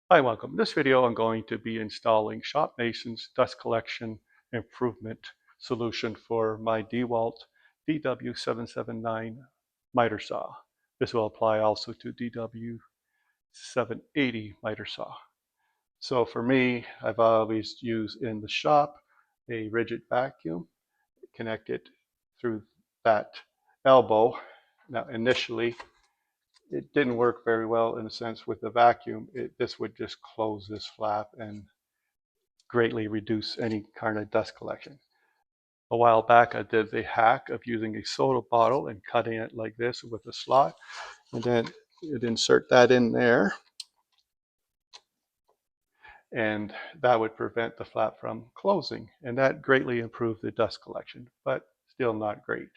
Hi, welcome. In this video, I'm going to be installing Shop Mason's dust collection improvement solution for my DeWalt DWS779 miter saw. This will apply also to DWS780 miter saw. So for me, I've always used in the shop a rigid vacuum connected through that elbow. Now initially, it didn't work very well in a sense with the vacuum. This would just close this flap and greatly reduce any kind of dust collection. A while back, I did the hack of using a soda bottle and cutting it like this with a slot, and then you'd insert that in there, and that would prevent the flap from closing, and that greatly improved the dust collection, but still not great.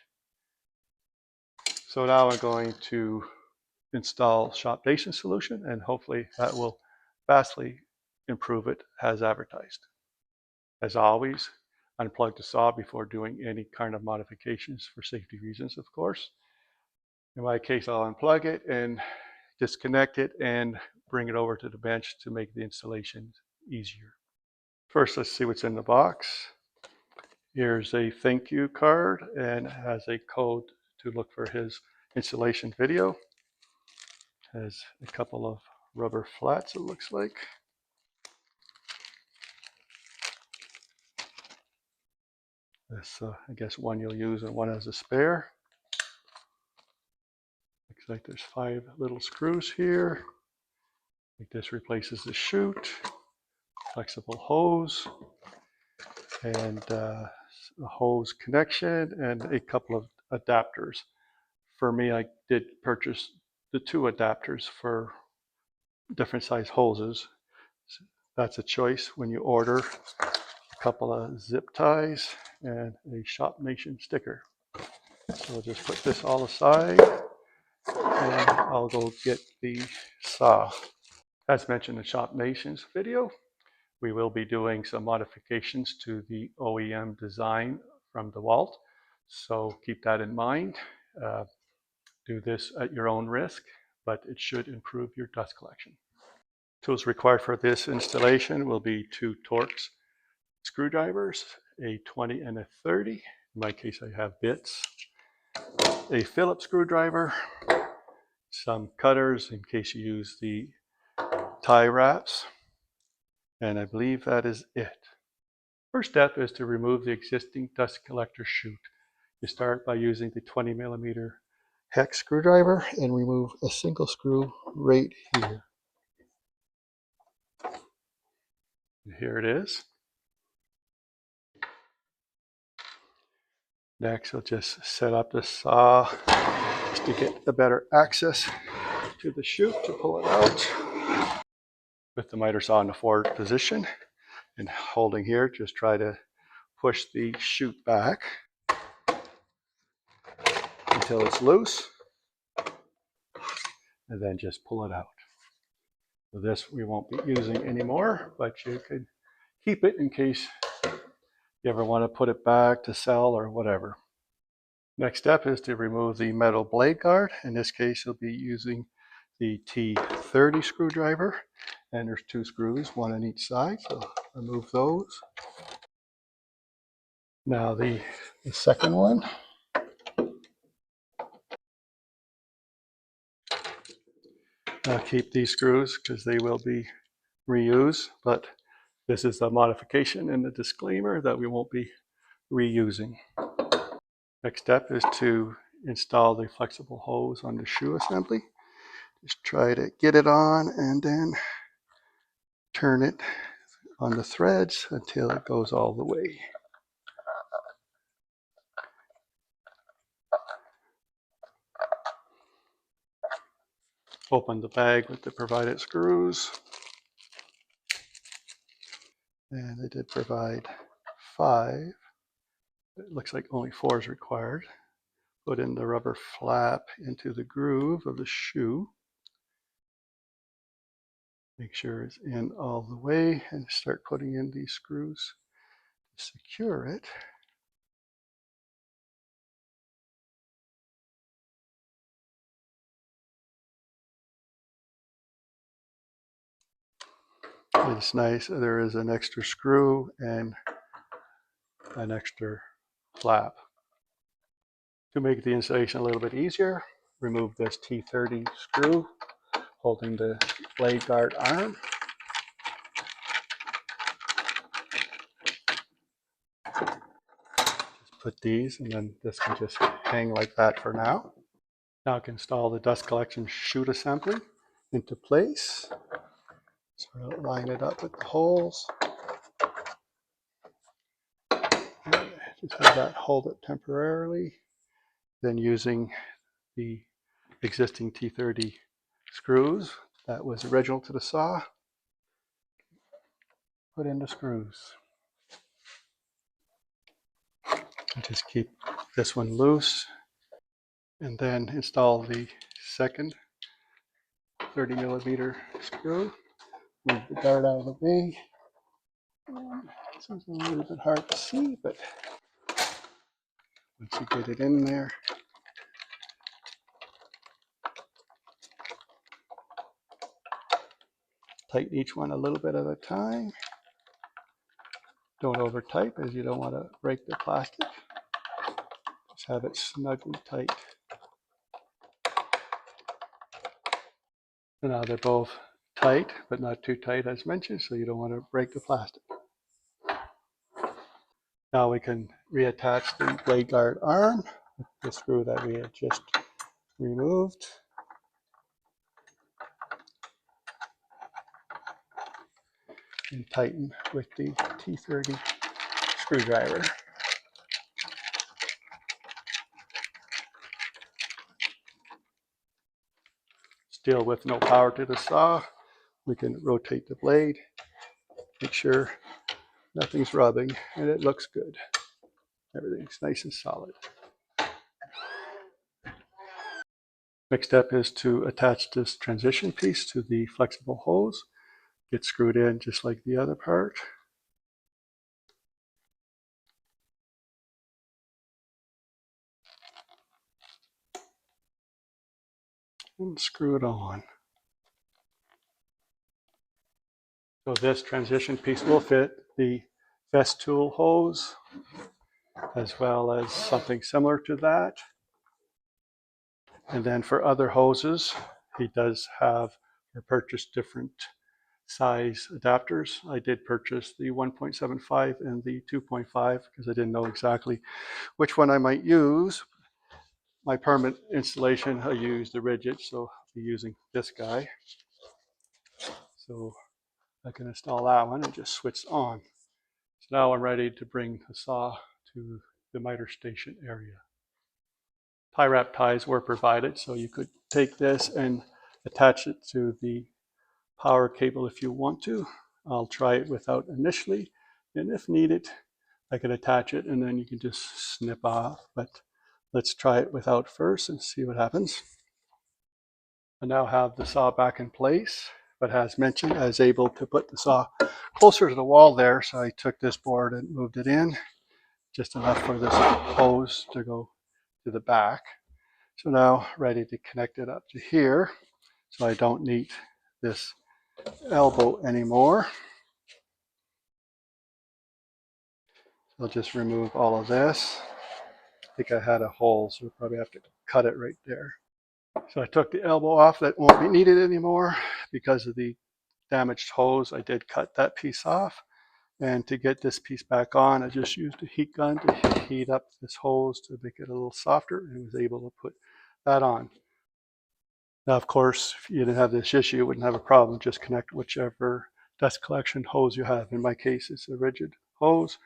So now I'm going to install Shop Mason's solution, and hopefully that will vastly improve it as advertised. As always, unplug the saw before doing any kind of modifications for safety reasons, of course. In my case, I'll unplug it and disconnect it and bring it over to the bench to make the installation easier. First, let's see what's in the box. Here's a thank you card and it has a code to look for his installation video. Has a couple of rubber flats, it looks like. This, I guess, one you'll use and one as a spare. Looks like there's 5 little screws here. I think this replaces the chute, flexible hose, and a hose connection, and a couple of adapters. For me, I did purchase the 2 adapters for different size hoses. So that's a choice when you order. A couple of zip ties and a Shop Mason sticker. So we'll just put this all aside and I'll go get the saw. As mentioned in Shop Mason's video, we will be doing some modifications to the OEM design from DeWalt, so keep that in mind. Do this at your own risk, but it should improve your dust collection. Tools required for this installation will be 2 Torx screwdrivers, a 20 and a 30. In my case, I have bits. A Phillips screwdriver, some cutters in case you use the tie wraps, and I believe that is it. First step is to remove the existing dust collector chute. You start by using the 20mm hex screwdriver and remove a single screw right here. And here it is. Next, we'll just set up the saw just to get a better access to the chute to pull it out. With the miter saw in the forward position and holding here, just try to push the chute back until it's loose, and then just pull it out. So this we won't be using anymore, but you could keep it in case you ever want to put it back to sell or whatever. Next step is to remove the metal blade guard. In this case, you'll be using the T30 screwdriver, and there's 2 screws, one on each side, so remove those. Now the second one. I'll keep these screws because they will be reused, but this is a modification in the disclaimer that we won't be reusing. Next step is to install the flexible hose on the shoe assembly. Just try to get it on and then turn it on the threads until it goes all the way. Open the bag with the provided screws. And they did provide 5. It looks like only 4 is required. Put in the rubber flap into the groove of the shoe. Make sure it's in all the way and start putting in these screws to secure it. It's nice. There is an extra screw and an extra flap. To make the installation a little bit easier, remove this T30 screw holding the blade guard arm. Just put these, and then this can just hang like that for now. Now I can install the dust collection chute assembly into place. Sort of line it up with the holes. And just have that hold it temporarily. Then using the existing T30 screws that was original to the saw, put in the screws. And just keep this one loose, and then install the second 30mm screw. Move the guard out of the way. This is a little bit hard to see, but once you get it in there, tighten each one a little bit at a time. Don't over tight, as you don't want to break the plastic. Just have it snugly tight. So now they're both tight, but not too tight as mentioned, so you don't want to break the plastic. Now we can reattach the blade guard arm with the screw that we had just removed. And tighten with the T30 screwdriver. Still with no power to the saw, we can rotate the blade, make sure nothing's rubbing, and it looks good. Everything's nice and solid. Next step is to attach this transition piece to the flexible hose. Get screwed in just like the other part. And screw it on. So this transition piece will fit the Festool hose, as well as something similar to that. And then for other hoses, he does have or purchase different size adapters. I did purchase the 1.75 and the 2.5 because I didn't know exactly which one I might use. My permanent installation, I use the rigid, so I'll be using this guy. So I can install that one and just switch on. So now I'm ready to bring the saw to the miter station area. Tie wrap ties were provided, so you could take this and attach it to the power cable if you want to. I'll try it without initially, and if needed, I can attach it and then you can just snip off, but let's try it without first and see what happens. I now have the saw back in place, but as mentioned, I was able to put the saw closer to the wall there, so I took this board and moved it in, just enough for this hose to go to the back. So now ready to connect it up to here, so I don't need this elbow anymore. I'll just remove all of this. I think I had a hole, so we'll probably have to cut it right there. So I took the elbow off. That won't be needed anymore because of the damaged hose. I did cut that piece off. And to get this piece back on, I just used a heat gun to heat up this hose to make it a little softer, and was able to put that on. Now, of course, if you didn't have this issue, you wouldn't have a problem. Just connect whichever dust collection hose you have. In my case, it's a rigid hose.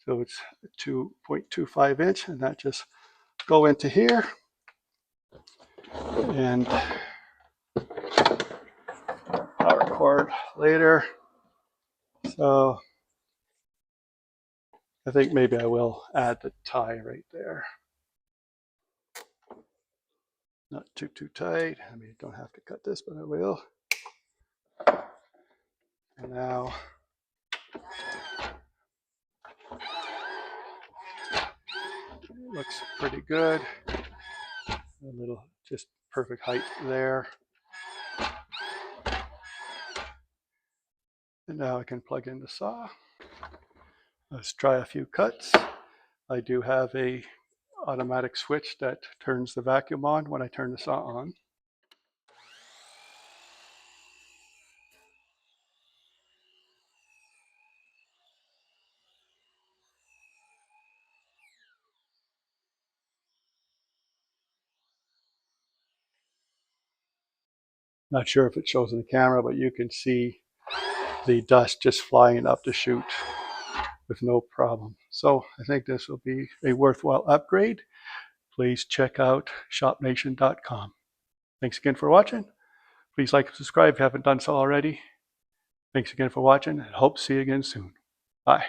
So it's 2.25 inch, and that just go into here. And power cord later. So I think maybe I will add the tie right there. Not too tight. I mean, don't have to cut this, but I will. And now it looks pretty good. A little, just perfect height there. And now I can plug in the saw. Let's try a few cuts. I do have a automatic switch that turns the vacuum on when I turn the saw on. Not sure if it shows in the camera, but you can see the dust just flying up the chute with no problem. So I think this will be a worthwhile upgrade. Please check out shopnation.com. Thanks again for watching. Please like and subscribe if you haven't done so already. Thanks again for watching, and hope to see you again soon. Bye.